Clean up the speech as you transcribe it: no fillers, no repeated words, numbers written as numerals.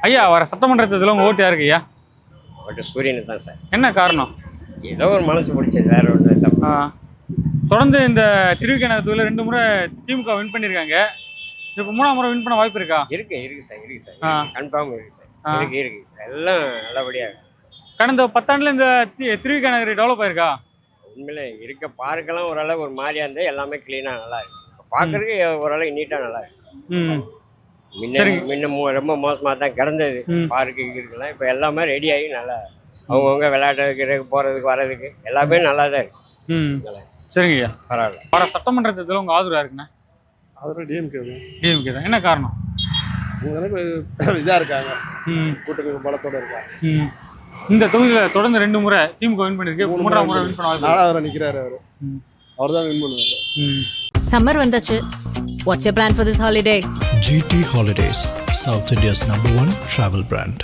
ஐயா வர சட்டமன்ற தேர்தலில் உங்கள் ஓட்டு யாருக்கு ஐயா? பட் சூரியனுக்கு தான் சார். என்ன காரணம்? ஏதோ ஒரு மனசு பிடிச்சது, வேற ஒன்றும் இல்லை. தொடர்ந்து இந்த திருவிக நகரத்தில் 2 முறை திமுக வின் பண்ணியிருக்காங்க. இப்போ 3ஆம் முறை வின் பண்ண வாய்ப்பு இருக்கா? இருக்கு சார். கன்ஃபார்ம் இருக்கு சார். இருக்கு எல்லாம் நல்லபடியாக. கடந்த 10 ஆண்டுல இந்த திருவிக நகர் டெவலப் ஆயிருக்கா? உண்மையிலே இருக்க பார்க்கலாம் ஓரளவு ஒரு மாதிரியா இருந்தால் எல்லாமே க்ளீனாக நல்லா இருக்கு. பார்க்கறதுக்கு ஓரளவுக்கு நீட்டாக நல்லா இருக்கு. முன்ன ரொம்ப மோசமாக தான் கிடந்தது பார்க்கு இருக்கலாம். இப்போ எல்லாமே ரெடி ஆகி நல்லா அவங்கவுங்க விளையாட்டுக்கு போகிறதுக்கு வர்றதுக்கு எல்லாமே நல்லா தான் இருக்கு. சரிங்க ஐயா, பரவாயில்ல. வர சட்டமன்ற தேர்தலில் உங்கள் ஆதரவு யாருக்குண்ணா? ஆதரவு டிஎம்கே தான். என்ன காரணம்? இதாக இருக்காங்க, கூட்டணி பலத்தோட இருக்காங்க. இந்த தொகுதியில் தொடர்ந்து 2 முறை திமுக வின் பண்ணிருக்கு. 3ஆம் முறை வின் பண்ண வாய்ப்பு. 4வது நிற்கிறாரு அவர் தான் வின் பண்ணுவார். சம்மர் வந்தாச்சு. What's your plan for this holiday? GT Holidays, South India's #1 travel brand.